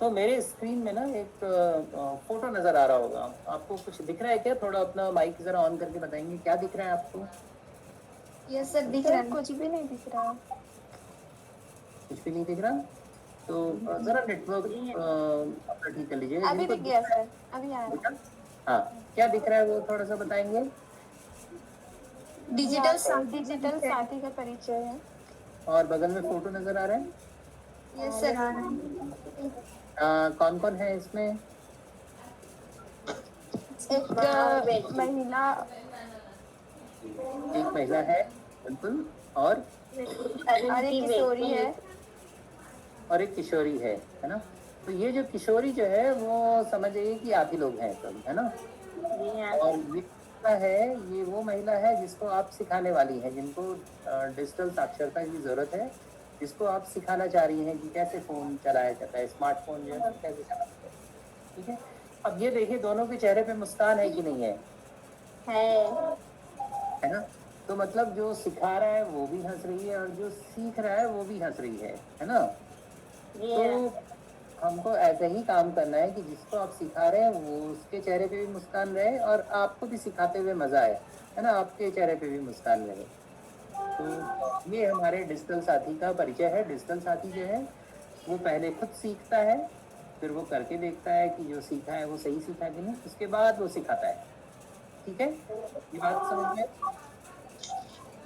तो मेरे स्क्रीन में ना एक फोटो नजर आ रहा होगा, आपको कुछ दिख रहा है क्या? थोड़ा अपना माइक जरा ऑन करके बताएंगे क्या दिख रहा है आपको? यस सर, दिख रहा सर है। कुछ भी नहीं दिख रहा। कुछ भी नहीं दिख रहा? तो जरा नेटवर्क अपना ठीक कर लीजिएगा अभी जिनको दिख दिख गया रहा है। सर, अभी आ रहा दिखा? हाँ, क्या दिख रहा है वो थोड़ा सा बताएंगे? है। यहाँ डिजिटल पे साथी का डिजिटल परिचय। साथी का परिचय है। और बगल में फोटो नजर आ रहा है? यस सर, यस आ रहा है। कौन कौन है इसमें? एक महिला एक महिला है, बिल्कुल। और और एक किशोरी है। एक किशोरी है ना? तो ये जो किशोरी जो है वो समझ जाइए कि आप ही लोग हैं सब, है ना? और ये महिला है, ये वो महिला है जिसको आप सिखाने वाली हैं, जिनको डिजिटल साक्षरता की जरूरत है, जिसको आप सिखाना चाह रही हैं कि कैसे फोन चलाया जाता है, स्मार्टफोन जो है वो कैसे चलाते हैं। ठीक है, अब ये देखिए दोनों के चेहरे पे मुस्कान है कि नहीं है? है ना? तो मतलब जो सिखा रहा है वो भी हंस रही है और जो सीख रहा है वो भी हंस रही है ना? तो हमको ऐसे ही काम करना है कि जिसको आप सिखा रहे हैं वो उसके चेहरे पे भी मुस्कान रहे और आपको भी सिखाते हुए मजा आए, है ना? आपके चेहरे पे भी मुस्कान रहे। तो ये हमारे डिजिटल साथी का परिचय है। डिजिटल साथी जो है वो पहले खुद सीखता है, फिर वो करके देखता है कि जो सीखा है वो सही सीखा कि नहीं, उसके बाद वो सिखाता है। ठीक है, ये बात समझ में?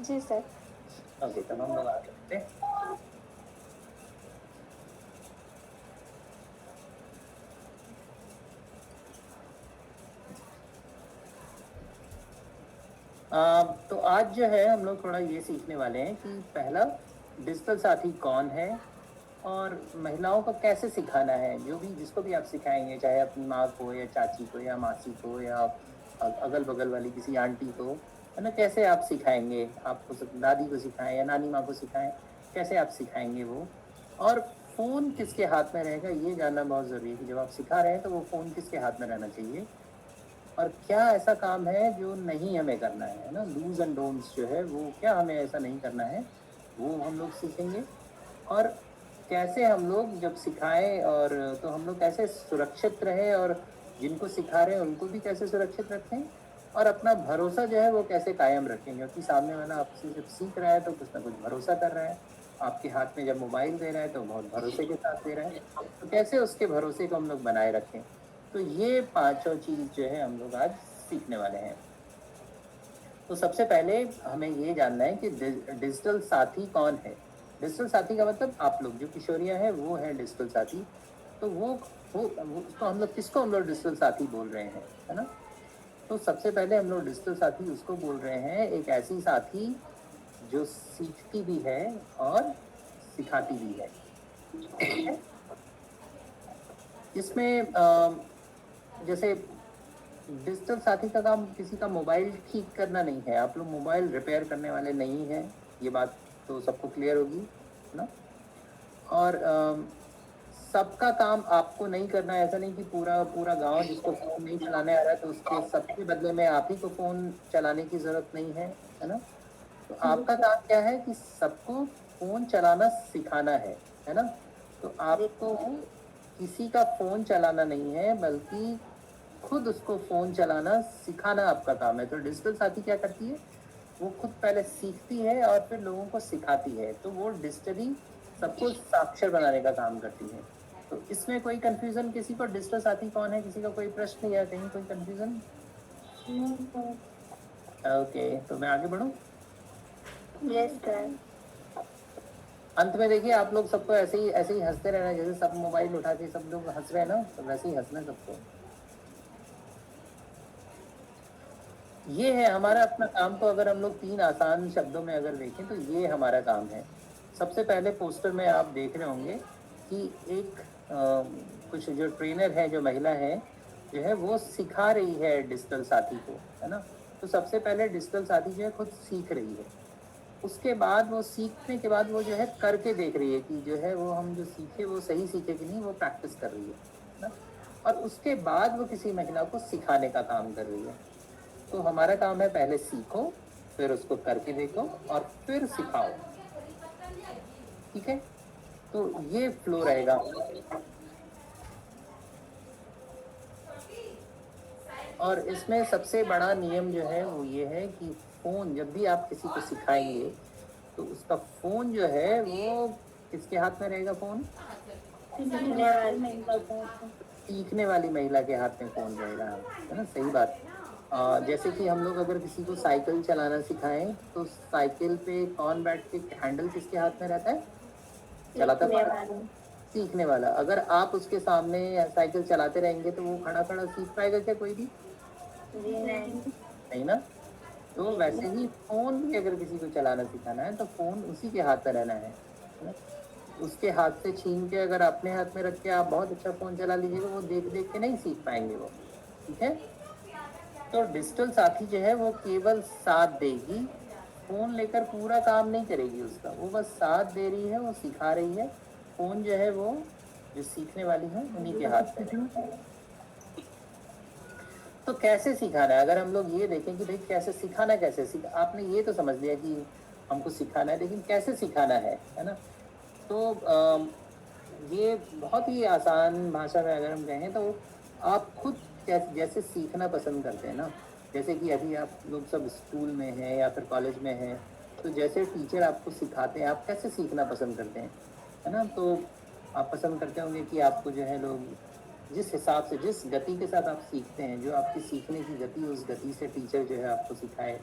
जी सर। ओके, तब हम लोग आगे बढ़ते हैं। तो आज जो है हम लोग थोड़ा ये सीखने वाले हैं कि पहला, डिजिटल साथी कौन है और महिलाओं को कैसे सिखाना है। जो भी जिसको भी आप सिखाएंगे, चाहे अपनी माँ को या चाची को या मासी को या अगल बगल वाली किसी आंटी को, है ना, कैसे आप सिखाएंगे? आपको दादी को सिखाएं या नानी माँ को सिखाएं, कैसे आप सिखाएंगे वो? और फ़ोन किसके हाथ में रहेगा ये जानना बहुत ज़रूरी है कि जब आप सिखा रहे हैं तो वो फ़ोन किसके हाथ में रहना चाहिए, और क्या ऐसा काम है जो नहीं हमें करना है ना, डूज एंड डोंट्स जो है वो क्या हमें ऐसा नहीं करना है, वो हम लोग सीखेंगे। और कैसे हम लोग जब सिखाएं और तो हम लोग कैसे सुरक्षित रहे और जिनको सिखा रहे हैं उनको भी कैसे सुरक्षित रखें, और अपना भरोसा जो है वो कैसे कायम रखें, क्योंकि सामने वाला आपसे जब सीख रहा है तो कुछ ना कुछ भरोसा कर रहा है। आपके हाथ में जब मोबाइल दे रहा है तो बहुत भरोसे के साथ दे रहा है, तो कैसे उसके भरोसे को हम लोग बनाए रखें। तो ये पांचों चीज जो है हम लोग आज सीखने वाले हैं। तो सबसे पहले हमें ये जानना है कि डिजिटल साथी कौन है। डिजिटल साथी का मतलब आप लोग जो किशोरियां हैं वो है डिजिटल साथी। तो वो उसको हम लोग किसको हम लोग डिजिटल साथी बोल रहे हैं, है ना? तो सबसे पहले हम लोग डिजिटल साथी उसको बोल रहे हैं, एक ऐसी साथी जो सीखती भी है और सिखाती भी है। इसमें जैसे डिजिटल साथी का काम किसी का मोबाइल ठीक करना नहीं है, आप लोग मोबाइल रिपेयर करने वाले नहीं हैं, ये बात तो सबको क्लियर होगी, है ना? और सबका काम आपको नहीं करना है, ऐसा नहीं कि पूरा पूरा गांव जिसको फ़ोन नहीं चलाने आ रहा है तो उसके सबके बदले में आप ही को फ़ोन चलाने की ज़रूरत नहीं है ना? तो आपका काम क्या है कि सबको फ़ोन चलाना सिखाना है ना? तो आपको किसी का फ़ोन चलाना नहीं है बल्कि खुद उसको फ़ोन चलाना सिखाना आपका काम है। तो डिजिटल साथी क्या करती है, वो खुद पहले सीखती है और फिर लोगों को सिखाती है, तो वो डिजिटली सबको साक्षर बनाने का काम करती है। तो इसमें कोई कंफ्यूजन किसी को, डिजिटल साथी कौन है, किसी का कोई प्रश्न या कहीं कोई कंफ्यूजन? ओके, तो मैं आगे बढ़ूं। Yes sir. अंत में देखिए आप लोग सबको ऐसे ही हंसते रहना, जैसे सब मोबाइल उठा के सब लोग हंस रहे हैं ना, तो वैसे ही हंसना है सबको। ये है हमारा अपना काम। तो अगर हम लोग 3 आसान शब्दों में अगर देखें तो ये हमारा काम है। सबसे पहले पोस्टर में आप देख रहे होंगे कि एक कुछ जो ट्रेनर है, जो महिला है, जो है वो सिखा रही है डिजिटल साथी को, है ना? तो सबसे पहले डिजिटल साथी जो है खुद सीख रही है, उसके बाद वो सीखने के बाद वो जो है करके देख रही है कि जो है वो हम जो सीखे वो सही सीखे कि नहीं, वो प्रैक्टिस कर रही है ना? और उसके बाद वो किसी महिला को सिखाने का काम कर रही है। तो हमारा काम है पहले सीखो, फिर उसको करके देखो और फिर सिखाओ। ठीक है, तो ये फ्लो रहेगा। और इसमें सबसे बड़ा नियम जो है वो ये है कि फ़ोन जब भी आप किसी को सिखाएंगे तो उसका फ़ोन जो है वो किसके हाथ में रहेगा? फ़ोन सीखने वाली महिला के हाथ में फ़ोन रहेगा, है ना? सही बात। जैसे कि हम लोग अगर किसी को साइकिल चलाना सिखाएं तो साइकिल पे कौन बैठ के हैंडल किसके हाथ में रहता है? चलाता कौन? सीखने वाला। अगर आप उसके सामने साइकिल चलाते रहेंगे तो वो खड़ा खड़ा सीख पाएगा क्या कोई भी? नहीं ना। तो वैसे ही फोन भी अगर किसी को चलाना सिखाना है तो फोन उसी के हाथ में रहना है ना? उसके हाथ से छीन के अगर अपने हाथ में रख के आप बहुत अच्छा फोन चला लीजिएगा, वो देख देख के नहीं सीख पाएंगे वो। ठीक है। तो डिजिटल साथी जो है वो केवल साथ देगी, फोन लेकर पूरा काम नहीं करेगी उसका, वो बस साथ दे रही है, वो सिखा रही है। फोन जो है वो जो सीखने वाली है उन्हीं के हाथ में है। तो कैसे सिखाना है? अगर हम लोग ये देखें कि भाई कैसे सिखाना, कैसे आपने ये तो समझ लिया कि हमको सिखाना है, लेकिन कैसे सिखाना है ना? तो ये बहुत ही आसान भाषा में अगर हम कहें तो आप खुद कैसे जैसे सीखना पसंद करते हैं ना, जैसे कि अभी आप लोग सब स्कूल में हैं या फिर कॉलेज में हैं, तो जैसे टीचर आपको सिखाते हैं आप कैसे सीखना पसंद करते हैं, है ना? तो आप पसंद करते होंगे कि आपको जो है लोग जिस हिसाब से, जिस गति के साथ आप सीखते हैं, जो आपकी सीखने की गति, उस गति से टीचर जो है आपको सिखाए,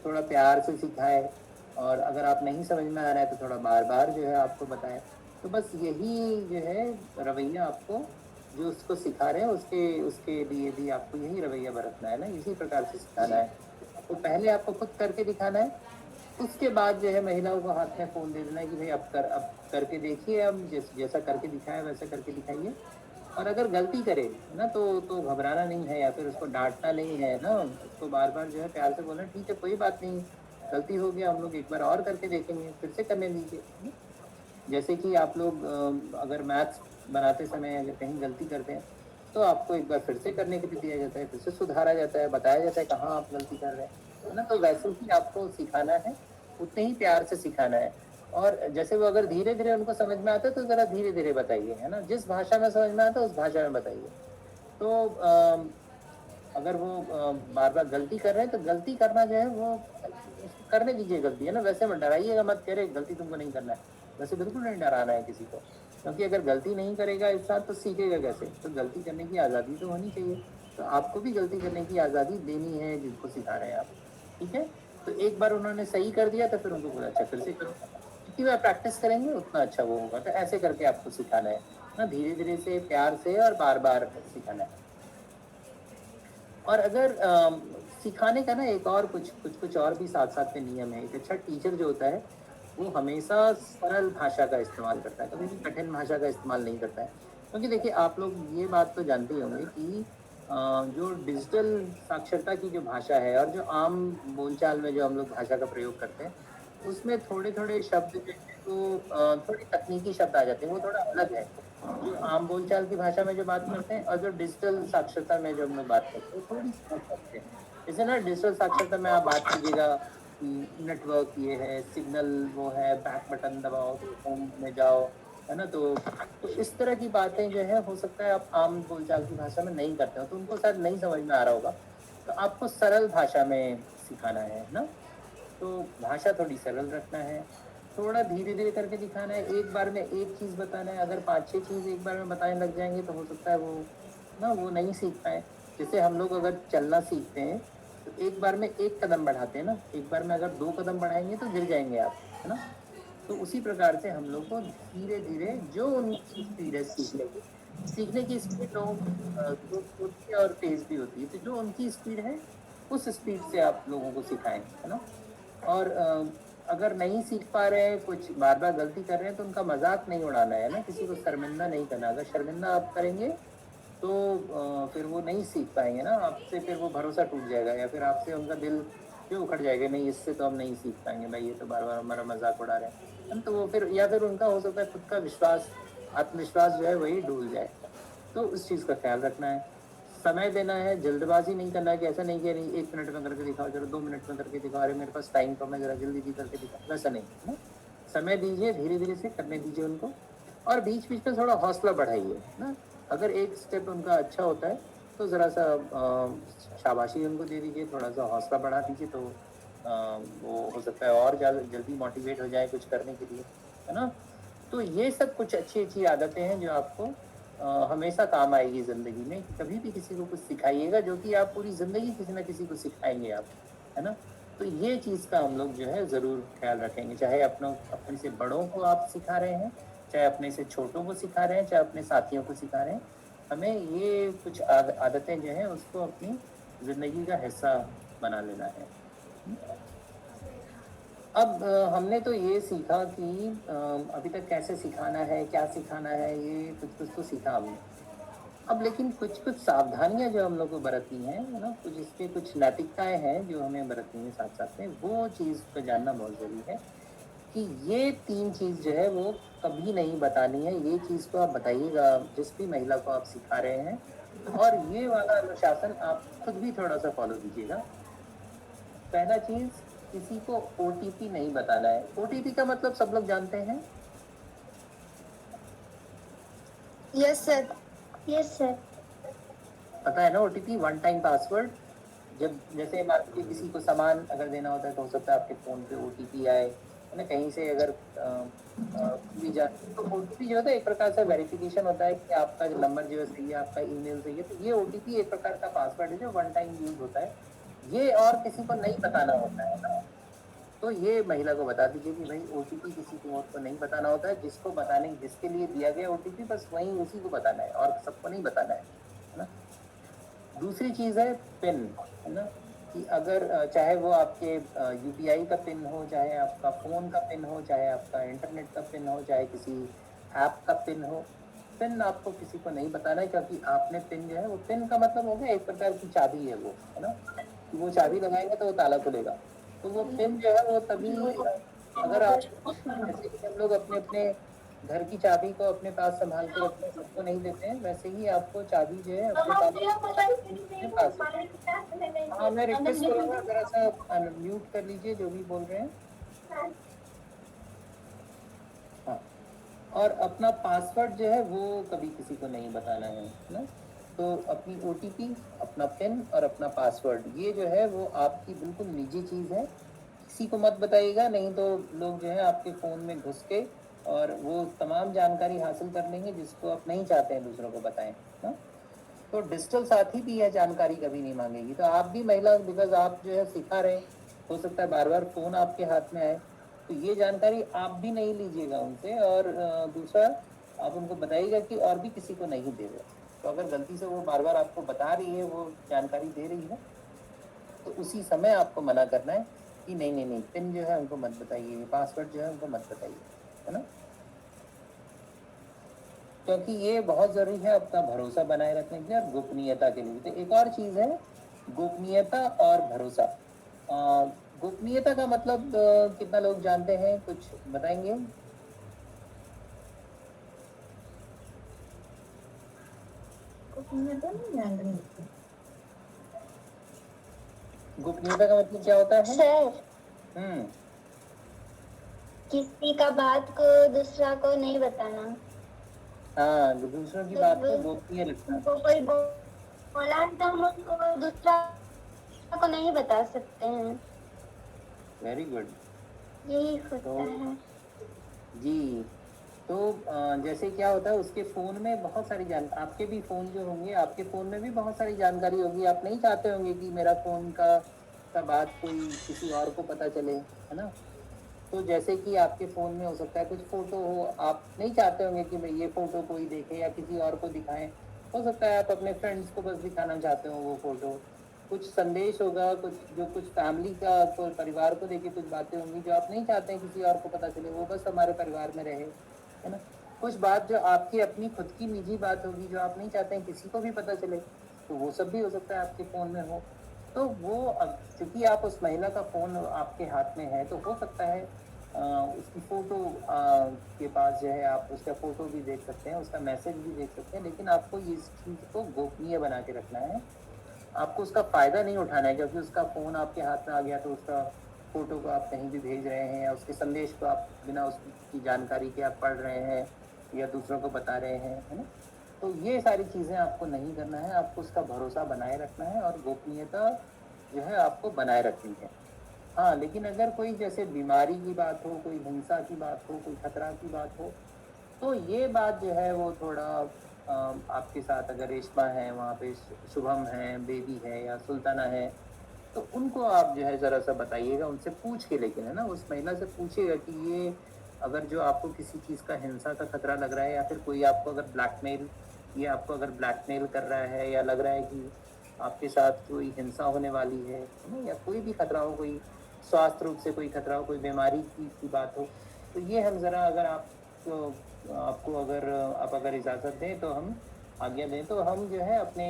थोड़ा प्यार से सिखाए, और अगर आप नहीं समझ में आ रहा है तो थोड़ा बार बार जो है आपको बताए। तो बस यही जो है रवैया आपको, जो उसको सिखा रहे हैं उसके उसके लिए भी आपको यही रवैया बरतना है ना, इसी प्रकार से सिखाना है। तो पहले आपको खुद करके दिखाना है, उसके बाद जो है महिलाओं को हाथ में फ़ोन दे देना है कि भाई अब करके देखिए, अब जैसा करके दिखाया वैसा करके दिखाइए। और अगर गलती करे ना तो घबराना नहीं है या फिर उसको डांटना नहीं है ना, उसको बार बार जो है प्यार से बोलना, ठीक है कोई बात नहीं, गलती हो गया, हम लोग एक बार और करके देखेंगे, फिर से करने दीजिए। जैसे कि आप लोग अगर मैथ्स बनाते समय अगर कहीं गलती करते हैं तो आपको एक बार फिर से करने के लिए दिया जाता है, फिर से सुधारा जाता है, बताया जाता है कहाँ आप गलती कर रहे हैं, है ना? तो वैसे ही आपको सिखाना है, उतने ही प्यार से सिखाना है। और जैसे वो अगर धीरे धीरे उनको समझ में आता है तो ज़रा धीरे धीरे बताइए, है ना? जिस भाषा में समझ में आता है उस भाषा में बताइए। तो अगर वो बार बार गलती कर रहे हैं तो गलती करना जो है वो करने दीजिए गलती, है ना? वैसे मत डराइएगा मत, कह रहे गलती तुमको नहीं करना है, वैसे बिल्कुल नहीं डराना है किसी को, क्योंकि अगर गलती नहीं करेगा एक साथ तो सीखेगा कैसे? तो गलती करने की आज़ादी तो होनी चाहिए। तो आपको भी गलती करने की आज़ादी देनी है जिनको सिखा रहे हैं आप। ठीक है। तो एक बार उन्होंने सही कर दिया तो फिर उनको बोला अच्छा फिर से करो, जितनी बार प्रैक्टिस करेंगे उतना अच्छा वो होगा। तो ऐसे करके आपको सिखाना है ना, धीरे धीरे से, प्यार से, और बार बार सिखाना है। और अगर सिखाने का ना एक और कुछ और भी साथ साथ में नियम है। एक अच्छा टीचर जो होता है वो हमेशा सरल भाषा का इस्तेमाल करता है, कभी भी कठिन भाषा का इस्तेमाल नहीं करता है। क्योंकि देखिए आप लोग ये बात तो जानते ही होंगे कि जो डिजिटल साक्षरता की जो भाषा है और जो आम बोलचाल में जो हम लोग भाषा का प्रयोग करते हैं, उसमें थोड़े थोड़े शब्द जो है तो थोड़ी तकनीकी शब्द आ जाते हैं, वो थोड़ा अलग है। जो आम बोलचाल की भाषा में जो बात करते हैं और जो डिजिटल साक्षरता में जो हम लोग बात करते हैं, थोड़ी सी अलग करते हैं। जैसे ना डिजिटल साक्षरता में आप बात कीजिएगा नेटवर्क ये है, सिग्नल वो है, बैक बटन दबाओ तो होम में जाओ, है ना? तो इस तरह की बातें जो है हो सकता है आप आम बोलचाल की भाषा में नहीं करते हो, तो उनको शायद नहीं समझ में आ रहा होगा। तो आपको सरल भाषा में सिखाना है ना? तो भाषा थोड़ी सरल रखना है, थोड़ा धीरे धीरे करके दिखाना है, एक बार में एक चीज़ बताना है। अगर 5-6 चीज़ एक बार में बताने लग जाएंगे तो हो सकता है वो नहीं सीख पाए। जैसे हम लोग अगर चलना सीखते हैं तो एक बार में एक कदम बढ़ाते हैं ना, एक बार में अगर 2 कदम बढ़ाएंगे तो गिर जाएंगे आप, है ना? तो उसी प्रकार से हम लोग को धीरे धीरे जो उनकी स्पीड है सीखने की स्पीड लोगों की तेज होती है और तेज भी होती है, तो जो उनकी स्पीड है उस स्पीड से आप लोगों को सिखाएं, है ना? और अगर नहीं सीख पा रहे हैं, कुछ बार बार गलती कर रहे हैं, तो उनका मजाक नहीं उड़ाना है ना, किसी को शर्मिंदा नहीं करना। अगर शर्मिंदा आप करेंगे तो फिर वो नहीं सीख पाएंगे ना आपसे, फिर वो भरोसा टूट जाएगा या फिर आपसे उनका दिल क्यों उखड़ जाएगा, नहीं इससे तो हम नहीं सीख पाएंगे भाई, ये तो बार बार हमारा मजाक उड़ा रहे हैं। तो वो फिर या फिर उनका हो सकता है खुद का विश्वास, आत्मविश्वास जो है वही डूल जाए। तो उस चीज़ का ख्याल रखना है, समय देना है, जल्दबाजी नहीं करना है कि ऐसा नहीं कि नहीं 1 मिनट में करके दिखाओ, चलो 2 मिनट में करके दिखाओ, अरे मेरे पास टाइम कम है जरा जल्दी भी करके दिखाओ, वैसा नहीं है ना। समय दीजिए, धीरे धीरे से करने दीजिए उनको, और बीच बीच में थोड़ा हौसला बढ़ाइए ना। अगर एक स्टेप उनका अच्छा होता है तो ज़रा सा शाबाशी उनको दे दीजिए, थोड़ा सा हौसला बढ़ा दीजिए, तो वो हो सकता है और ज़्यादा जल्दी मोटिवेट हो जाए कुछ करने के लिए, है ना? तो ये सब कुछ अच्छी-अच्छी आदतें हैं जो आपको हमेशा काम आएगी ज़िंदगी में। कभी भी किसी को कुछ सिखाइएगा जो कि आप पूरी ज़िंदगी किसी न किसी को सिखाएँगे आप, है ना? तो ये चीज़ का हम लोग जो है ज़रूर ख़्याल रखेंगे, चाहे अपने से बड़ों को आप सिखा रहे हैं, चाहे अपने से छोटों को सिखा रहे हैं, चाहे अपने साथियों को सिखा रहे हैं। हमें ये कुछ आदतें जो हैं उसको अपनी ज़िंदगी का हिस्सा बना लेना है। अब हमने तो ये सीखा कि अभी तक कैसे सिखाना है, क्या सिखाना है, ये कुछ-कुछ तो सीखा हमने। अब लेकिन कुछ-कुछ सावधानियाँ जो हम लोग को बरतनी हैं, है ना? कुछ इसके कुछ नैतिकताएँ हैं जो हमें बरतनी है साथ-साथ में, वो चीज़ को जानना बहुत ज़रूरी है कि ये 3 चीज़ जो है वो कभी नहीं बतानी है। ये चीज़ को आप बताइएगा जिस भी महिला को आप सिखा रहे हैं, और ये वाला अनुशासन आप खुद भी थोड़ा-सा फ़ॉलो कीजिएगा। पहला चीज़, किसी को ओटीपी नहीं बताना है। ओटीपी का मतलब सब लोग जानते हैं? Yes sir. Yes sir. पता है ना ओटीपी, वन टाइम पासवर्ड। जब जैसे मान लीजिए किसी को सामान अगर देना होता है तो हो सकता है आपके फ़ोन पे ओटीपी आए, है ना? कहीं से अगर भी जा तो ओटीपी जो होता है एक प्रकार से वेरिफिकेशन होता है कि आपका जो नंबर जो है सही है, आपका ईमेल सही है। तो ये ओटीपी एक प्रकार का पासवर्ड है जो वन टाइम यूज़ होता है। ये और किसी को नहीं बताना होता है ना? तो ये महिला को बता दीजिए कि भाई ओटीपी किसी को और को नहीं बताना होता है, जिसको बताने जिसके लिए दिया गया ओटीपी बस वहीं उसी को बताना है और सबको नहीं बताना है ना? दूसरी चीज़ है पिन, है ना? कि अगर चाहे वो आपके यूपीआई का पिन हो, चाहे आपका फ़ोन का पिन हो, चाहे आपका इंटरनेट का पिन हो, चाहे किसी ऐप का पिन हो, पिन आपको किसी को नहीं बताना है, क्योंकि आपने पिन जो है वो पिन का मतलब हो गया एक प्रकार की चाबी है वो, है ना? कि वो चाबी लगाएँगे तो वो ताला खुलेगा। तो वो पिन जो है वो तभी अगर आप जैसे कि हम लोग अपने-अपने घर की चाबी को अपने पास सँभाल के रखते हैं, सबको नहीं देते हैं, वैसे ही आपको चाबी जो है अपने पास हाँ, मैं रिक्वेस्ट करूँगा ज़रा-सा म्यूट कर लीजिए जो भी बोल रहे हैं। हाँ, और अपना पासवर्ड जो है वो कभी किसी को नहीं बताना है ना? तो अपनी ओटीपी, अपना पिन और अपना पासवर्ड ये जो है वो आपकी बिल्कुल निजी चीज़ है। किसी को मत बताइएगा, नहीं तो लोग जो है आपके फ़ोन में घुस के और वो तमाम जानकारी हासिल कर लेंगे जिसको आप नहीं चाहते हैं दूसरों को बताएँ, ना? तो डिजिटल साथी भी यह जानकारी कभी नहीं माँगेगी। तो आप भी महिला बिकॉज़ आप जो है सिखा रहे हैं, हो सकता है बार-बार फ़ोन आपके हाथ में आए, तो ये जानकारी आप भी नहीं लीजिएगा उनसे, और दूसरा आप उनको बताइएगा कि और भी किसी को नहीं देगा। तो अगर गलती से वो बार-बार आपको बता रही है, वो जानकारी दे रही है, तो उसी समय आपको मना करना है कि नहीं, पिन जो है उनको मत बताइए, पासवर्ड जो है उनको मत बताइए, है ना? क्योंकि ये बहुत ज़रूरी है अपना भरोसा बनाए रखने के लिए और गोपनीयता के लिए। तो एक और चीज़ है गोपनीयता और भरोसा। गोपनीयता का मतलब कितना लोग जानते हैं, कुछ बताएँगे? गोपनीयता का मतलब क्या होता है? सर, हुँ, किसी का बात को दूसरा को नहीं बताना। हाँ, दूसरों की बात को गोपनीय रखना। उनको कोई बोला तो हम उसको दूसरा को नहीं बता सकते हैं। Very good. यही होता तो है। जी, तो जैसे क्या होता है उसके फ़ोन में बहुत सारी आपके भी फ़ोन जो होंगे, आपके फ़ोन में भी बहुत सारी जानकारी होगी। आप नहीं चाहते होंगे कि मेरा फ़ोन का बात कोई किसी और को पता चले, है ना? तो जैसे कि आपके फ़ोन में हो सकता है कुछ फ़ोटो हो, आप नहीं चाहते होंगे कि मैं ये फ़ोटो कोई देखे या किसी और को दिखाएँ। हो सकता है आप अपने फ्रेंड्स को बस दिखाना चाहते हो वो फ़ोटो। कुछ संदेश होगा, कुछ फैमिली का को परिवार को लेके कुछ बातें होंगी जो आप नहीं चाहते हैं किसी और को पता चले, वो बस हमारे परिवार में रहे, है ना? कुछ बात जो आपकी अपनी खुद की निजी बात होगी जो आप नहीं चाहते हैं किसी को भी पता चले, तो वो सब भी हो सकता है आपके फ़ोन में हो। तो वो चूँकि आप उस महिला का फ़ोन आपके हाथ में है, तो हो सकता है उसकी फ़ोटो के पास जो है आप उसका फ़ोटो भी देख सकते हैं, उसका मैसेज भी देख सकते हैं, लेकिन आपको इस चीज़ को गोपनीय बना के रखना है। आपको उसका फ़ायदा नहीं उठाना है, क्योंकि उसका फ़ोन आपके हाथ में आ गया तो उसका फ़ोटो को आप कहीं भी भेज रहे हैं या उसके संदेश को आप बिना उसकी जानकारी के आप पढ़ रहे हैं या दूसरों को बता रहे हैं, है ना? तो ये सारी चीज़ें आपको नहीं करना है, आपको उसका भरोसा बनाए रखना है और गोपनीयता जो है आपको बनाए रखनी है। हाँ, लेकिन अगर कोई जैसे बीमारी की बात हो, कोई हिंसा की बात हो, कोई खतरा की बात हो, तो ये बात जो है वो थोड़ा आपके साथ अगर रेशमा है, वहाँ पे शुभम है, बेबी है या सुल्ताना है, तो उनको आप जो है ज़रा-सा बताइएगा, उनसे पूछ के, लेकिन है ना, उस महिला से पूछिएगा कि ये अगर जो आपको किसी चीज़ का हिंसा का खतरा लग रहा है या फिर कोई आपको अगर ब्लैकमेल कर रहा है या लग रहा है कि आपके साथ कोई हिंसा होने वाली है ना? या कोई भी खतरा हो, कोई स्वास्थ्य रूप से कोई खतरा हो, कोई बीमारी की बात हो, तो ये हम ज़रा अगर आपको अगर आप अगर इजाज़त दें तो हम आज्ञा दें तो हम जो है अपने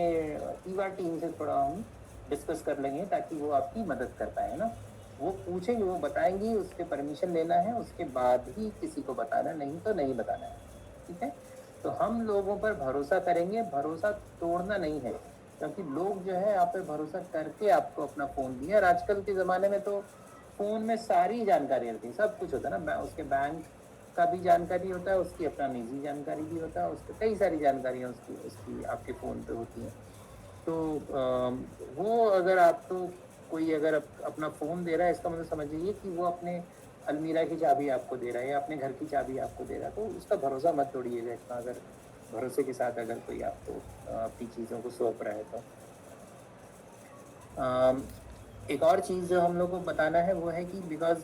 ईवा टीम से थोड़ा हम डिस्कस कर लेंगे ताकि वो आपकी मदद कर पाए ना। वो पूछेंगे, वो बताएंगी, उसके परमिशन लेना है, उसके बाद ही किसी को बताना, नहीं तो नहीं बताना है। ठीक है, तो हम लोगों पर भरोसा करेंगे, भरोसा तोड़ना नहीं है, क्योंकि लोग जो है आप पे भरोसा करके आपको अपना फ़ोन दिए, और आजकल के ज़माने में तो फ़ोन में सारी जानकारी रहती है, सब कुछ होता है ना, उसके बैंक का भी जानकारी होता है, उसकी अपना निजी जानकारी भी होता है, उसकी कई सारी जानकारियाँ उसकी उसकी आपके फ़ोन पे होती हैं। तो वो अगर आपको कोई अगर अपना फ़ोन दे रहा है, इसका मतलब समझिए कि वो अपने अलमीरा की चाबी आपको दे रहा है या अपने घर की चाबी आपको दे रहा है, तो उसका भरोसा मत तोड़िएगा इतना, अगर भरोसे के साथ अगर कोई आपको अपनी चीज़ों को सौंप रहा है तो। एक और चीज़ जो हम लोग को बताना है वो है कि बिकॉज़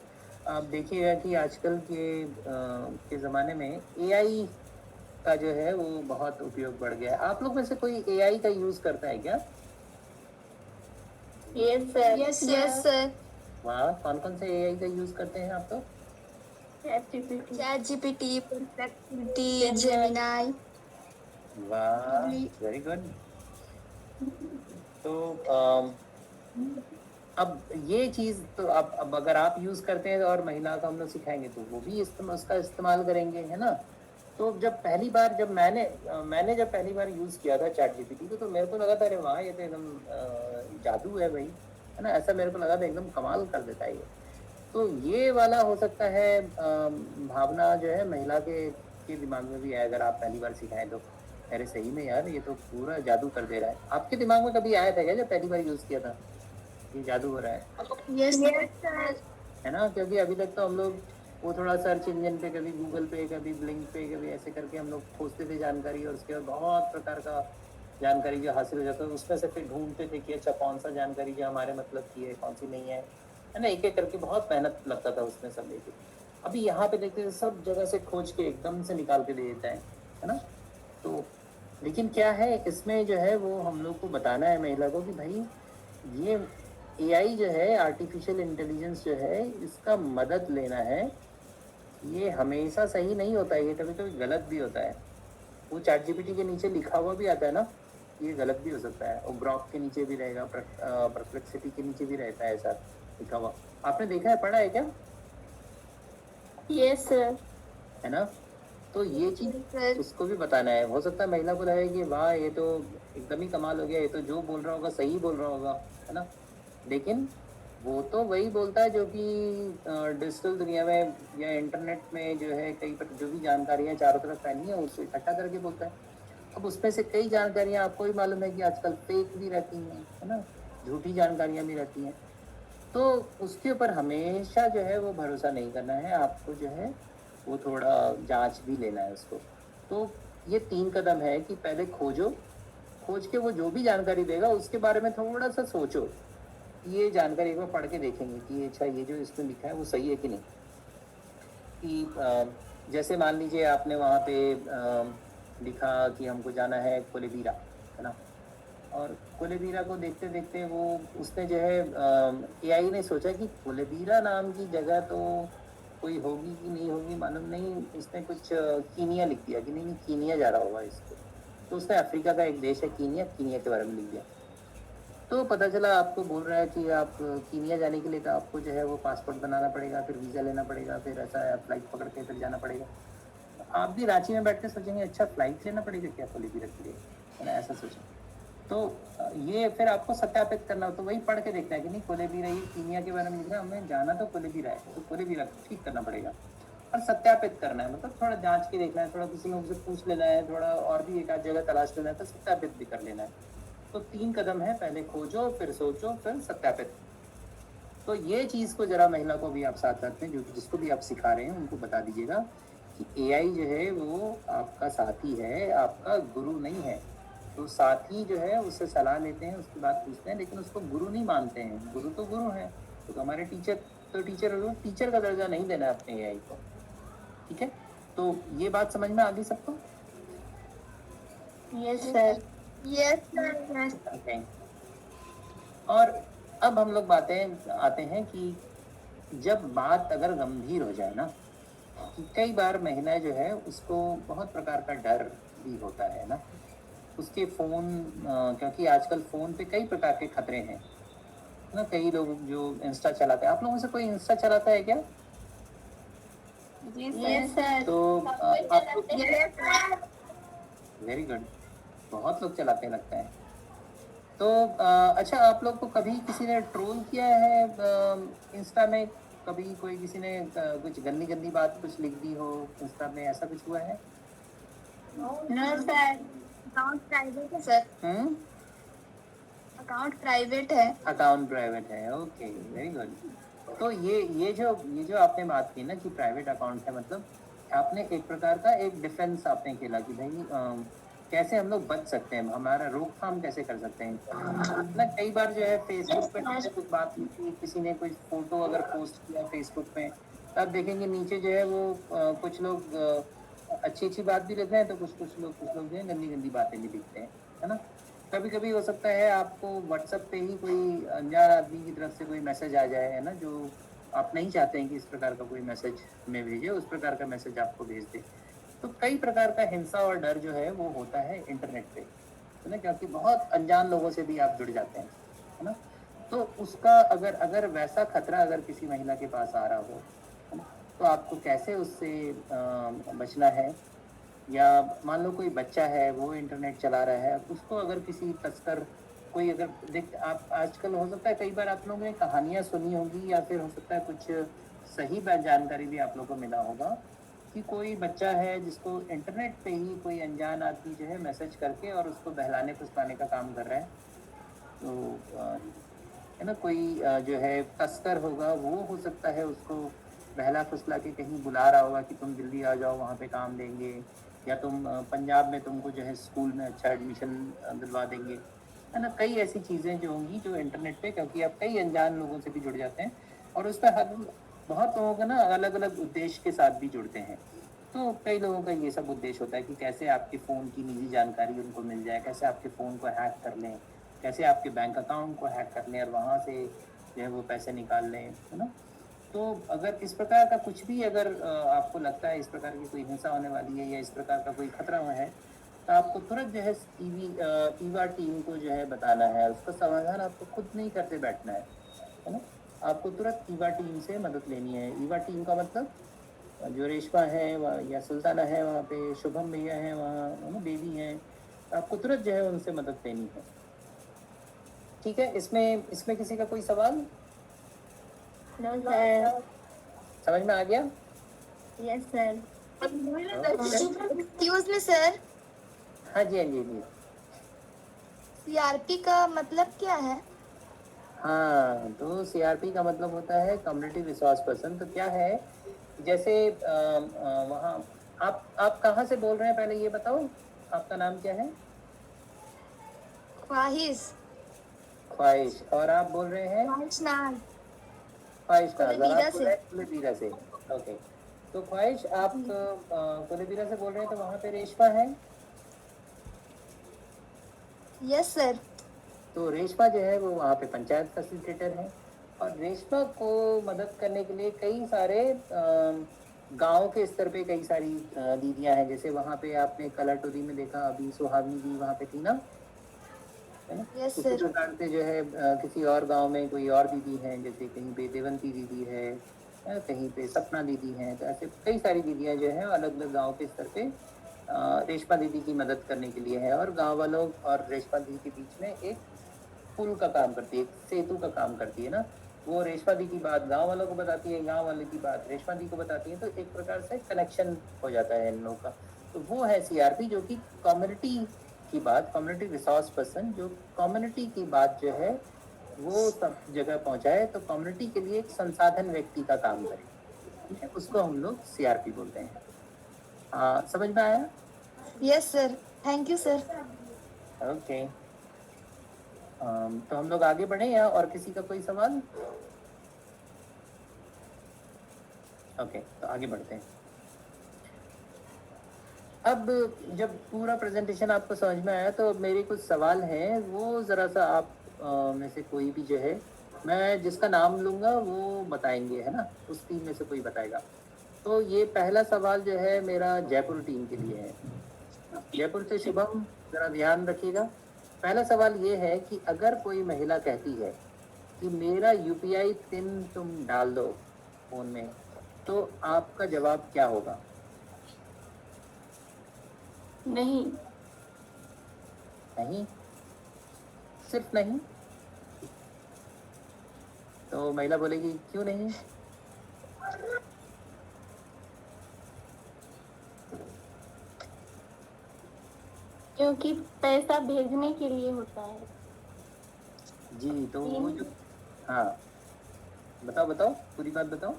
आप देखिएगा कि आजकल के ज़माने में एआई का जो है वो बहुत उपयोग बढ़ गया है। आप लोग में से कोई एआई का यूज़ करता है क्या? Yes sir. Yes, sir. वाह! कौन-कौन से एआई का यूज़ करते हैं आप लोग? ChatGPT। ChatGPT, Perplexity, Gemini. वाह! Probably. Very good. तो अब ये चीज़ तो अब अगर आप यूज़ करते हैं और महिला को हम लोग सिखाएँगे तो वो भी उसका इस्तेमाल करेंगे, है ना? तो मैंने जब पहली बार यूज़ किया था चैटजीपीटी को, तो मेरे को लगा था अरे वाह! ये तो एकदम जादू है भई, है ना? ऐसा मेरे को लगा था, एकदम कमाल कर देता है ये। तो ये वाला हो सकता है भावना जो है महिला के दिमाग में भी आए अगर आप पहली बार सिखाएँ तो। अरे सही में यार, ये तो पूरा जादू कर दे रहा है। आपके दिमाग में कभी आया था क्या जब पहली बार यूज़ किया था? ये जादू हो रहा है। Yes, sir. Yes sir. है ना? क्योंकि अभी तक तो हम लोग वो थोड़ा सर्च इंजन पे, कभी गूगल पे, कभी ब्लिंक पे, कभी ऐसे करके हम लोग खोजते थे जानकारी, और उसके बाद बहुत प्रकार का जानकारी जो हासिल हो जाता है, उसमें से फिर ढूँढते थे कि अच्छा कौन-सा जानकारी जो हमारे मतलब की है, कौन-सी नहीं है। है ना? एक-एक करके बहुत मेहनत लगता था उसमें सब लेके। अभी यहाँ पे देखते हैं सब जगह से खोज के एकदम से निकाल के दे देता है ना? तो लेकिन क्या है इसमें जो है वो हम लोग को बताना है महिला को कि भाई ये एआई जो है, आर्टिफिशियल इंटेलिजेंस जो है, इसका मदद लेना है। ये हमेशा सही नहीं होता है, ये कभी-कभी गलत भी होता है। वो चैटजीपीटी के नीचे लिखा हुआ भी आता है ना, ये गलत भी हो सकता है, और ग्रॉक के नीचे भी रहेगा, परप्लेक्सिटी के नीचे भी रहता है ऐसा लिखा हुआ। आपने देखा है, पढ़ा है क्या? Yes sir. है ना? तो ये चीज़ Yes, sir. उसको भी बताना है। हो सकता है महिला को लगे कि वाह! ये तो एकदम ही कमाल हो गया, ये तो जो बोल रहा होगा सही बोल रहा होगा, है ना? लेकिन वो तो वही बोलता है जो कि डिजिटल दुनिया में या इंटरनेट में जो है जो भी जानकारियाँ चारों तरफ फैली हैं उसको इकट्ठा करके बोलता है। अब उसमें से कई जानकारियाँ आपको भी मालूम है कि आजकल फेक भी रहती हैं, है ना? झूठी जानकारियाँ भी रहती हैं। तो उसके ऊपर हमेशा जो है वो भरोसा नहीं करना है, आपको जो है वो थोड़ा जाँच भी लेना है उसको। तो ये 3 कदम है कि पहले खोजो, खोज के वो जो भी जानकारी देगा उसके बारे में थोड़ा-सा सोचो। ये जानकारी एक बार पढ़ के देखेंगे कि अच्छा ये जो इसमें लिखा है वो सही है कि नहीं। कि जैसे मान लीजिए आपने वहाँ पे लिखा कि हमको जाना है कोलेबिरा, है ना? और कोलेबिरा को देखते-देखते वो उसने जो है एआई ने सोचा कि कोलेबिरा नाम की जगह तो कोई होगी कि नहीं होगी मालूम नहीं, उसने कुछ कीनिया लिख दिया कि नहीं कीनिया जा रहा होगा इसको। तो उसने अफ्रीका का एक देश है कीनिया, कीनिया के बारे में लिख दिया। तो पता चला आपको बोल रहा है कि आप कीनिया जाने के लिए तो आपको जो है वो पासपोर्ट बनाना पड़ेगा, फिर वीज़ा लेना पड़ेगा, फिर ऐसा है फ्लाइट पकड़ के फिर जाना पड़ेगा। आप भी रांची में बैठ के सोचेंगे अच्छा फ्लाइट लेना पड़ेगा क्या कोलेबिरा के लिए, है ना? ऐसा सोचेंगे। तो ये फिर आपको सत्यापित करना हो तो वही पढ़ के देखना है कि नहीं कोलेबिरा, ये कीनिया के बारे में लिख रहा है, हमें जाना तो कोलेबिरा है, तो कोलेबिरा ठीक करना पड़ेगा। और सत्यापित करना है, मतलब थोड़ा जांच के देखना है, थोड़ा किसी लोग से पूछ लेना है, थोड़ा और भी एक आध जगह तलाश लेना है, तो सत्यापित भी कर लेना है। तो 3 कदम है, पहले खोजो, फिर सोचो, फिर सत्यापित। तो ये चीज़ को जरा महिला को भी आप साथ साथ में, जो जिसको भी आप सिखा रहे हैं उनको बता दीजिएगा कि एआई जो है वो आपका साथी है, आपका गुरु नहीं है। तो साथी जो है उससे सलाह लेते हैं, उसकी बात पूछते हैं, लेकिन उसको गुरु नहीं मानते हैं। गुरु तो गुरु है, तो हमारे टीचर तो टीचर का दर्जा नहीं देना है अपने एआई को। ठीक है, तो ये बात समझ में आ गई सबको? Yes sir. Yes sir. Okay. और अब हम लोग आते हैं कि जब बात अगर गंभीर हो जाए ना, कि कई बार महिलाएं जो है उसको बहुत प्रकार का डर भी होता है ना, उसके फ़ोन क्योंकि आजकल फ़ोन पे कई प्रकार के खतरे हैं ना। कई लोग जो इंस्टा चलाते हैं, आप लोगों में से कोई इंस्टा चलाता है क्या? Yes sir. तो आप लोग, यस सर। वेरी गुड, बहुत लोग चलाते हैं लगता है। तो अच्छा, आप लोग को कभी किसी ने ट्रोल किया है इंस्टा में? कभी कोई किसी ने कुछ गंदी गंदी बात कुछ लिख दी हो इंस्टा में, ऐसा कुछ हुआ है? नो सर, अकाउंट प्राइवेट है सर। अकाउंट प्राइवेट है। अकाउंट प्राइवेट है, ओके, वेरी गुड। तो ये जो आपने बात की ना कि प्राइवेट अकाउंट है, मतलब आपने एक प्रकार का एक डिफेंस आपने खेला कि भाई कैसे हम लोग बच सकते हैं, हमारा रोकथाम कैसे कर सकते हैं ना। कई बार जो है फेसबुक पे कुछ बात की, किसी ने कोई फोटो अगर पोस्ट किया फेसबुक पे, तो आप देखेंगे नीचे जो है वो कुछ लोग अच्छी अच्छी बात भी लिखते हैं, तो कुछ लोग जो है गंदी गंदी बातें भी लिखते हैं, है ना। कभी कभी हो सकता है आपको व्हाट्सएप पे ही कोई अनजान आदमी की तरफ से कोई मैसेज आ जाए, है ना, जो आप नहीं चाहते हैं कि इस प्रकार का कोई मैसेज में भेजे, उस प्रकार का मैसेज आपको भेज दे। तो कई प्रकार का हिंसा और डर जो है वो होता है इंटरनेट पे, है ना, क्योंकि बहुत अनजान लोगों से भी आप जुड़ जाते हैं, है ना। तो उसका अगर अगर वैसा खतरा अगर किसी महिला के पास आ रहा हो, है ना, तो आपको कैसे उससे बचना है। या मान लो कोई बच्चा है वो इंटरनेट चला रहा है, उसको अगर किसी तस्कर कोई अगर देख, आप आजकल हो सकता है कई बार आप लोगों ने कहानियां सुनी होगी, या फिर हो सकता है कुछ सही जानकारी भी आप लोगों को मिला होगा कि कोई बच्चा है जिसको इंटरनेट पे ही कोई अनजान आदमी जो है मैसेज करके और उसको बहलाने फुसलाने का काम कर रहा है। तो है ना, कोई जो है तस्कर होगा, वो हो सकता है उसको बहला फुसला के कहीं बुला रहा होगा कि तुम दिल्ली आ जाओ, वहाँ पे काम देंगे, या तुम पंजाब में तुमको जो है स्कूल में अच्छा एडमिशन दिलवा देंगे, है ना। कई ऐसी चीज़ें जो होंगी जो इंटरनेट पे, क्योंकि आप कई अनजान लोगों से भी जुड़ जाते हैं, और उस पर हर बहुत लोगों का ना अलग अलग उद्देश्य के साथ भी जुड़ते हैं। तो कई लोगों का ये सब उद्देश्य होता है कि कैसे आपके फ़ोन की निजी जानकारी उनको मिल जाए, कैसे आपके फ़ोन को हैक कर लें, कैसे आपके बैंक अकाउंट को हैक कर लें और वहाँ से जो है वो पैसे निकाल लें, है ना। तो अगर इस प्रकार का कुछ भी अगर आपको लगता है इस प्रकार की कोई हिंसा होने वाली है या इस प्रकार का कोई खतरा हुआ है, तो आपको तुरंत जो है ईवा टीम को जो है बताना है। उसका समाधान आपको खुद नहीं करते बैठना है ना। आपको तुरंत ईवा टीम से मदद लेनी है। ईवा टीम का मतलब जो रेशमा है या सुल्ताना है वहाँ पे, शुभम भैया हैं वहाँ, है ना, बेबी हैं, आपको तुरंत जो है उनसे मदद लेनी है। ठीक है, इसमें इसमें किसी का कोई सवाल? No sir. समझ में आ गया? Yes sir. Excuse me sir, हाँ जी, हाँ जी, जी। सीआरपी का मतलब क्या है? हाँ, तो सीआरपी का मतलब होता है कम्युनिटी रिसोर्स पर्सन। तो क्या है, जैसे वहाँ आप कहाँ से बोल रहे हैं, पहले ये बताओ, आपका नाम क्या है? ख्वाहिश। ख्वाहिश। और आप बोल रहे हैं? ख्वाहिश नाज। ख्वाहिश नाज। कुलेबीरा से। कुलेबीरा से, ओके। तो ख्वाहिश, आप कुलेबीरा से बोल रहे हैं, तो वहाँ पे रेशमा है? Yes sir. तो रेशमा जो है वो वहाँ पे पंचायत फैसिलिटेटर है, और रेशमा को मदद करने के लिए कई सारे गांव के स्तर पे कई सारी दीदियाँ हैं। जैसे वहाँ पे आपने कलर टोरी में देखा, अभी सुहागनी दी वहाँ पे थी ना, है ना। यस उसी सर। प्रकार से जो है किसी और गांव में कोई और दीदी है, जैसे कहीं पे देवंती दीदी है, कहीं पे सपना दीदी है। तो ऐसे कई सारी दीदियाँ जो है अलग अलग गाँव के स्तर पे रेशमा दीदी की मदद करने के लिए है, और गाँव वालों और रेशमा दीदी के बीच में एक पुल का काम करती है, एक सेतु का काम करती है ना। वो रेशमा दी की बात गांव वालों को बताती है, गांव वाले की बात रेशमा दी को बताती है, तो एक प्रकार से कनेक्शन हो जाता है इन लोगों का। तो वो है सीआरपी, जो कि कम्युनिटी की बात, कम्युनिटी रिसोर्स पर्सन, जो कम्युनिटी की बात जो है वो सब जगह पहुंचाए, तो कम्युनिटी के लिए एक संसाधन व्यक्ति का काम करे, ठीक है, उसको हम लोग सीआरपी बोलते हैं। समझ में आया? Yes sir, thank you sir. Okay, तो हम लोग आगे बढ़े या और किसी का कोई सवाल? ओके, तो आगे बढ़ते हैं। अब जब पूरा प्रेजेंटेशन आपको समझ में आया, तो मेरे कुछ सवाल हैं, वो ज़रा सा आप में से कोई भी जो है, मैं जिसका नाम लूँगा वो बताएंगे, है ना, उस टीम में से कोई बताएगा। तो ये पहला सवाल जो है मेरा जयपुर टीम के लिए है। जयपुर से शुभम, ज़रा ध्यान रखिएगा। पहला सवाल ये है कि अगर कोई महिला कहती है कि मेरा यूपीआई पिन तुम डाल दो फ़ोन में, तो आपका जवाब क्या होगा? नहीं। नहीं? सिर्फ नहीं? तो महिला बोलेगी क्यों नहीं? क्योंकि पैसा भेजने के लिए होता है। जी, तो वो जो, हाँ बताओ बताओ, पूरी बात बताओ।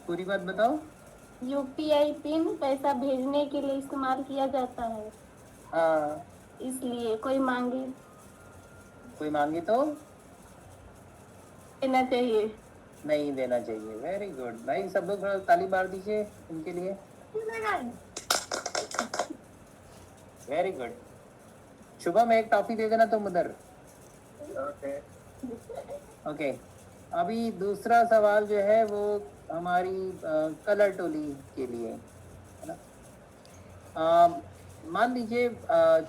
पूरी बात बताओ। यूपीआई पिन पैसा भेजने के लिए इस्तेमाल किया जाता है, हाँ, इसलिए कोई मांगे कोई मांगे तो देना चाहिए। नहीं देना चाहिए। वेरी गुड भाई, सब लोग थोड़ा ताली मार दीजिए इनके लिए। Very good. शुभम, एक टॉफी दे देना तुम उधर। ओके, अभी दूसरा सवाल जो है वो हमारी कलर टोली के लिए है ना। मान लीजिए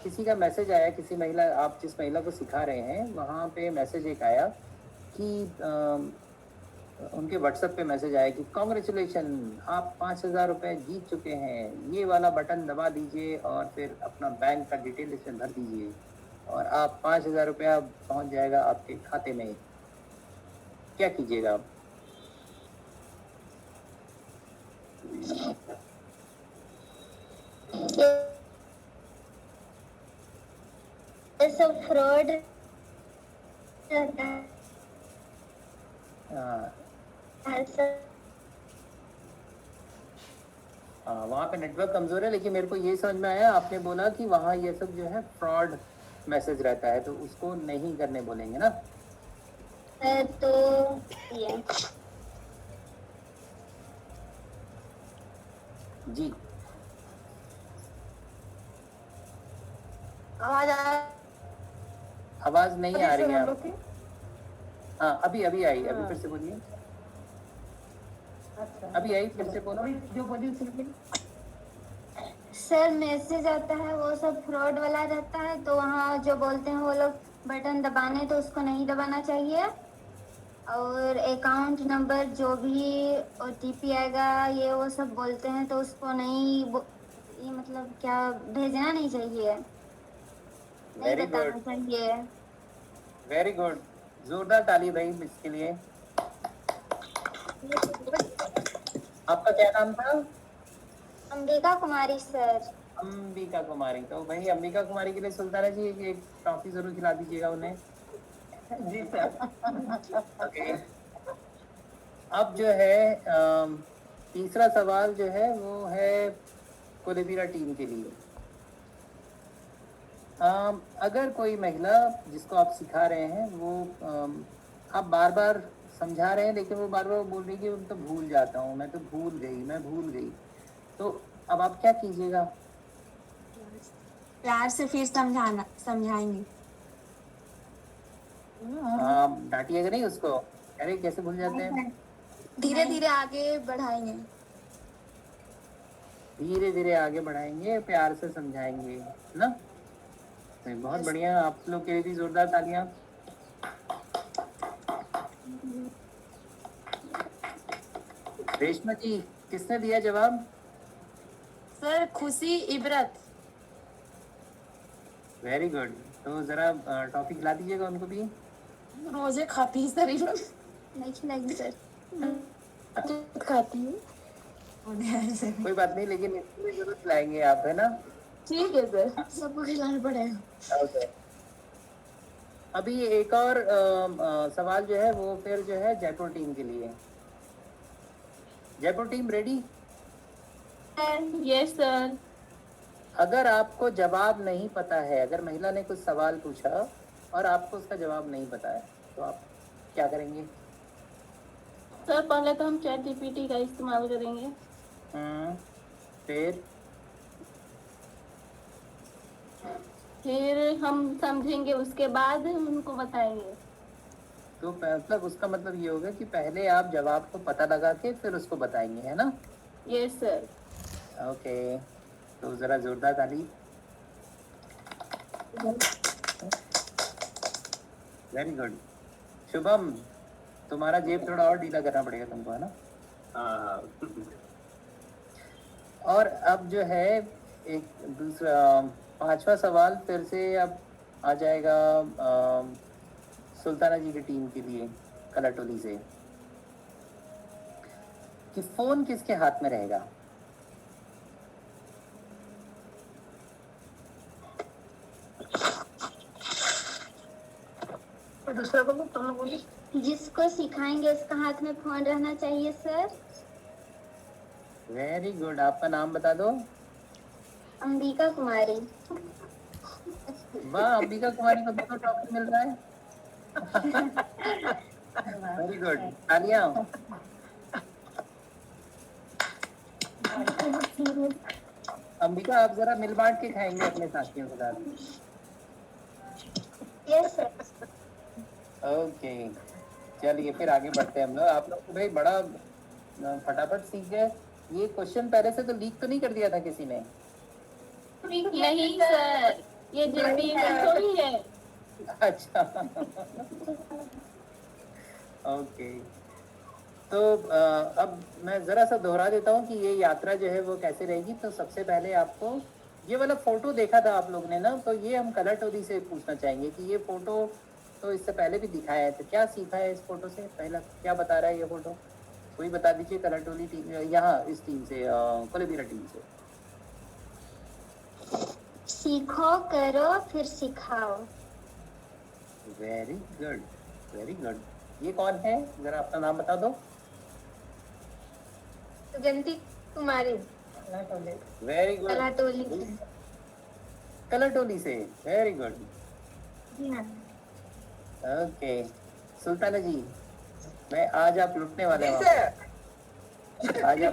किसी का मैसेज आया, किसी महिला, आप जिस महिला को सिखा रहे हैं वहाँ पे मैसेज एक आया कि उनके व्हाट्सएप पे मैसेज आया कि कॉन्ग्रेचुलेशन, आप 5,000 रुपये जीत चुके हैं, ये वाला बटन दबा दीजिए और फिर अपना बैंक का डिटेल इसमें भर दीजिए और आप 5,000 रुपया पहुँच जाएगा आपके खाते में। क्या कीजिएगा आप? ये सब फ्रॉड रहता है सर। वहाँ पे नेटवर्क कमज़ोर है, लेकिन मेरे को ये समझ में आया, आपने बोला कि वहाँ ये सब जो है फ्रॉड मैसेज रहता है, तो उसको नहीं करने बोलेंगे ना। तो ये जी, आवाज़ नहीं आ रही है आपकी। हाँ, अभी अभी आई, अभी फिर से बोलिए। अभी आई, फिर से बोलो जो बोली। सर मैसेज आता है वो सब फ्रॉड वाला रहता है, तो वहाँ जो बोलते हैं वो लोग बटन दबाने, तो उसको नहीं दबाना चाहिए। और अकाउंट नंबर जो भी ओटीपी आएगा ये वो सब बोलते हैं, तो उसको नहीं ये मतलब क्या भेजना नहीं चाहिए, नहीं वेरी बताना गुड, चाहिए। वेरी गुड, जोरदार ताली भाई इसके लिए। आपका क्या नाम था? अंबिका कुमारी सर। अंबिका कुमारी, तो भाई अंबिका कुमारी के लिए सुल्ताना जी एक ट्रॉफी जरूर खिला दीजिएगा उन्हें। जी सर। ओके, अब जो है तीसरा सवाल जो है वो है कोलेबीरा टीम के लिए। अगर कोई महिला जिसको आप सिखा रहे हैं वो आप बार बार समझा रहे हैं, लेकिन वो बार बार बोल रही है कि मैं तो भूल जाता हूँ, मैं तो भूल गई, मैं भूल गई, तो अब आप क्या कीजिएगा? प्यार से फिर समझाएंगे। आप डांटिएगा नहीं उसको, अरे कैसे भूल जाते हैं? धीरे धीरे आगे बढ़ाएंगे। धीरे धीरे आगे बढ़ाएंगे, प्यार से समझाएंगे ना। तो बहुत बढ़िया, आप लोग के लिए भी जोरदार तालियां। रेशमा जी, किसने दिया जवाब? सर खुशी इबरत। Very good. तो जरा टॉफी खिला दीजिएगा उनको भी। रोजे खाती है सर ये लोग। नहीं खिलाएंगे सर। दूध खाती हूँ। कोई बात नहीं, लेकिन इसमें जरूर खिलाएंगे आप, है ना? ठीक है सर, सबको खिलाना पड़ेगा। ओके। अभी एक और सवाल जो है वो फिर जो है जयपुर टीम के लिए। Jaipur team ready? Yes sir. अगर आपको जवाब नहीं पता है, अगर महिला ने कुछ सवाल पूछा और आपको उसका जवाब नहीं पता है, तो आप क्या करेंगे? सर पहले तो हम चैट जीपीटी का इस्तेमाल करेंगे। फिर फिर हम समझेंगे, उसके बाद हम उनको बताएंगे। तो मतलब उसका मतलब ये होगा कि पहले आप जवाब को पता लगा के फिर उसको बताएंगे, है ना? Yes sir. ओके, तो जरा जोरदार ताली। Very good. शुभम, तुम्हारा जेब थोड़ा और ढीला करना पड़ेगा तुमको, है ना? हाँ। और अब जो है एक दूसरा 5वां सवाल फिर से अब आ जाएगा सुल्ताना जी की टीम के लिए, कलाटोली से, कि फोन किसके हाथ में रहेगा? दूसरा बोलो, तुम लोग बोली। जिसको सिखाएंगे उसका हाथ में फोन रहना चाहिए सर। Very good. आपका नाम बता दो। अंबिका कुमारी। वाह, अंबिका कुमारी को दोनों टॉपिक मिल रहा है। वेरी गुड, तालियां। अंबिका, आप जरा मिल बांट के खाएंगे अपने साथियों के साथ। Yes sir. ओके, चलिए फिर आगे बढ़ते हैं हम लोग। आप लोग तो भाई बड़ा फटाफट सीख गए। ये क्वेश्चन पहले से तो लीक तो नहीं कर दिया था किसी ने? नहीं सर, ये जल्दी थोड़ी है। अच्छा। ओके, तो अब मैं ज़रा सा दोहरा देता हूँ कि ये यात्रा जो है वो कैसे रहेगी। तो सबसे पहले आपको ये वाला फ़ोटो देखा था आप लोग ने ना, तो ये हम कलर टोली से पूछना चाहेंगे कि ये फ़ोटो तो इससे पहले भी दिखाया है, तो क्या सीखा है इस फ़ोटो से? पहला क्या बता रहा है ये फ़ोटो? कोई बता दीजिए कलर टोली टीम, यहाँ इस टीम से, कोलेबिरा टीम से। सीखो, करो, फिर सिखाओ। Very good, very good. ये कौन है, ज़रा अपना नाम बता दो। सुगंधी कुमारी। Very good, Kalatoli. कलर टोली से। Very good. जी हाँ। ओके, सुल्ताना जी, मैं आज आप लुटने वाले हैं। आज आप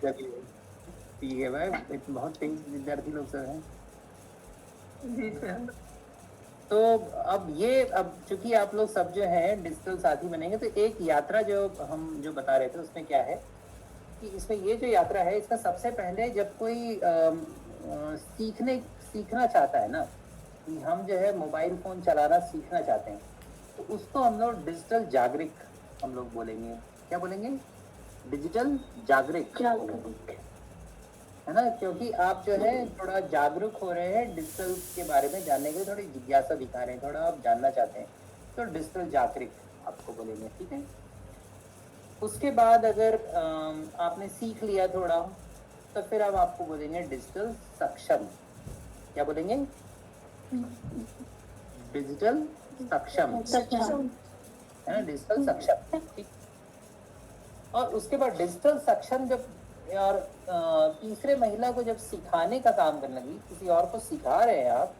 चलिए ठीक है भाई, बहुत तेज विद्यार्थी लोग सब हैं। तो अब चूंकि आप लोग सब जो हैं डिजिटल साथी बनेंगे, तो एक यात्रा जो हम जो बता रहे थे उसमें क्या है कि इसमें ये जो यात्रा है, इसका सबसे पहले जब कोई सीखना चाहता है ना, कि हम जो है मोबाइल फ़ोन चलाना सीखना चाहते हैं, तो उसको हम लोग डिजिटल जागरिक हम लोग बोलेंगे। क्या बोलेंगे? डिजिटल जागरिक, है ना? क्योंकि आप जो है थोड़ा जागरूक हो रहे हैं डिजिटल के बारे में जानने के लिए, थोड़ी जिज्ञासा दिखा रहे हैं, थोड़ा आप जानना चाहते हैं, तो डिजिटल जागरिक आपको बोलेंगे, ठीक है? उसके बाद अगर आपने सीख लिया थोड़ा, तो फिर अब आपको बोलेंगे डिजिटल सक्षम। क्या बोलेंगे? डिजिटल सक्षम, है ना? डिजिटल सक्षम, ठीक। और उसके बाद डिजिटल सक्षम जब और तीसरे महिला को जब सिखाने का काम करने लगी, किसी और को सिखा रहे हैं आप,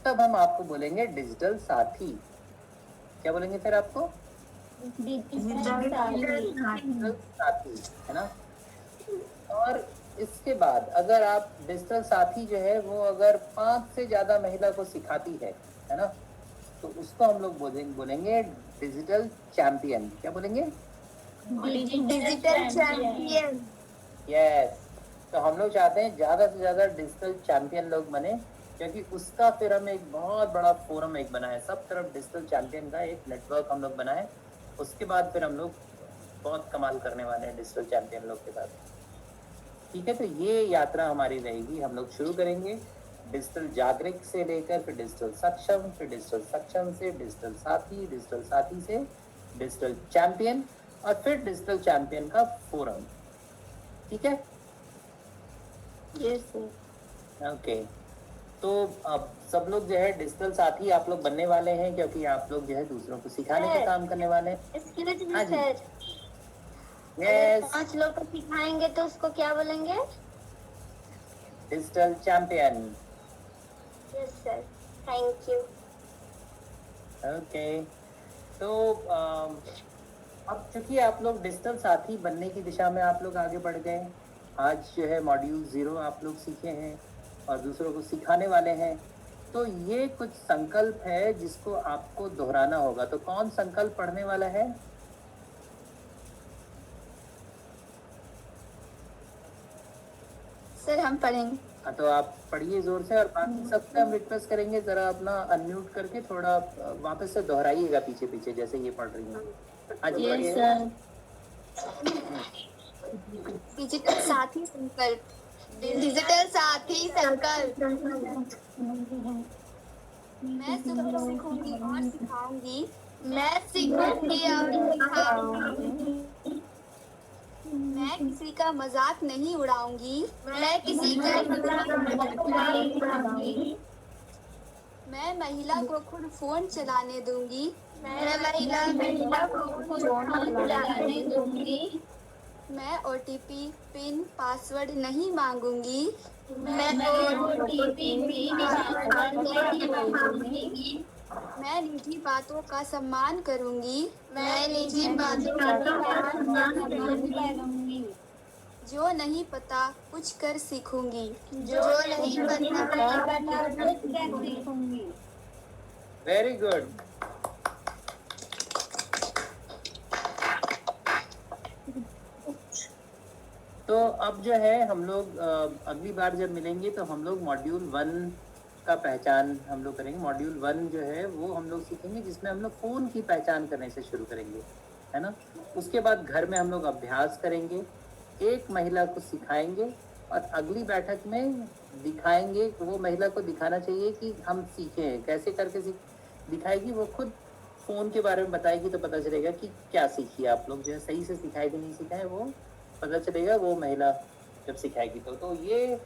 तब हम आपको बोलेंगे डिजिटल साथी। क्या बोलेंगे फिर आपको? डिजिटल साथी, है ना? और इसके बाद अगर आप डिजिटल साथी जो है वो अगर 5 से ज्यादा महिला को सिखाती है ना, तो उसको हम लोग बोलेंगे डिजिटल चैंपियन। क्या बोलेंगे? Digital champion. यस। तो हम लोग चाहते हैं ज्यादा से ज्यादा डिजिटल चैंपियन लोग बने, क्योंकि उसका फिर हम एक बहुत बड़ा फोरम एक बनाए, सब तरफ डिजिटल चैंपियन का एक नेटवर्क हम लोग बनाए। उसके बाद फिर हम लोग बहुत कमाल करने वाले हैं डिजिटल चैंपियन लोग के साथ। ठीक है, तो ये यात्रा हमारी रहेगी। हम लोग शुरू करेंगे डिजिटल जागरूक से लेकर फिर डिजिटल सक्षम, फिर डिजिटल सक्षम से डिजिटल साथी, डिजिटल साथी से डिजिटल चैंपियन और फिर डिजिटल चैंपियन का फोरम। ठीक है, यस सर। ओके। तो अब सब लोग जो है डिजिटल साथी आप लोग बनने वाले हैं, क्योंकि आप लोग जो है दूसरों को सिखाने का काम करने वाले हैं। एक्सक्यूज हाँ मी जी। सर, यस, 5 लोग को सिखाएंगे तो उसको क्या बोलेंगे? Digital champion. Yes sir, thank you. Okay, तो अब चूंकि आप लोग डिजिटल साथी बनने की दिशा में आप लोग आगे बढ़ गए, आज जो है मॉड्यूल 0 आप लोग सीखे हैं और दूसरों को सिखाने वाले हैं, तो ये कुछ संकल्प है जिसको आपको दोहराना होगा। तो कौन संकल्प पढ़ने वाला है? सर हम पढ़ेंगे। हाँ, तो आप पढ़िए जोर से, और बाकी सबसे हम रिक्वेस्ट करेंगे जरा अपना अनम्यूट करके थोड़ा वापस से दोहराइएगा पीछे पीछे जैसे ये पढ़ रही हैं। हाँ जी, यस पढ़िए। सर। डिजिटल साथी संकल्प, डिजिटल साथी संकल्प। मैं सबको सीखूंगी और सिखाऊंगी। मैं सीखूंगी और सिखाऊंगी। मैं किसी का मजाक नहीं उड़ाऊंगी। मैं किसी का मजाक नहीं उड़ाऊंगी। मैं महिला को खुद फोन चलाने दूंगी। मैं महिला को खुद फोन चलाने दूंगी। मैं OTP पिन पासवर्ड नहीं मांगूंगी। मैं OTP पिन पासवर्ड नहीं मांगूंगी। मैं निजी बातों का सम्मान करूंगी। मैं निजी बातों का सम्मान करूंगी। जो नहीं पता पूछ कर सीखूंगी। जो नहीं पता पूछ कर सीखूंगी। Very good. तो अब जो है हम लोग अगली बार जब मिलेंगे तो हम लोग मॉड्यूल 1 का पहचान हम लोग करेंगे। मॉड्यूल 1 जो है वो हम लोग सीखेंगे, जिसमें हम लोग फ़ोन की पहचान करने से शुरू करेंगे, है ना। उसके बाद घर में हम लोग अभ्यास करेंगे, एक महिला को सिखाएंगे और अगली बैठक में दिखाएंगे। वो महिला को दिखाना चाहिए कि हम सीखे हैं, कैसे करके दिखाएगी। वो खुद फ़ोन के बारे में बताएगी तो पता चलेगा कि क्या सीखी आप लोग, जो है सही से सिखाए कि नहीं सिखाए वो पता चलेगा वो महिला जब सिखाएगी। तो ये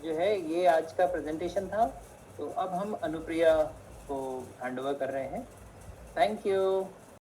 जो है ये आज का प्रेजेंटेशन था। तो अब हम अनुप्रिया को हैंड ओवर कर रहे हैं। Thank you.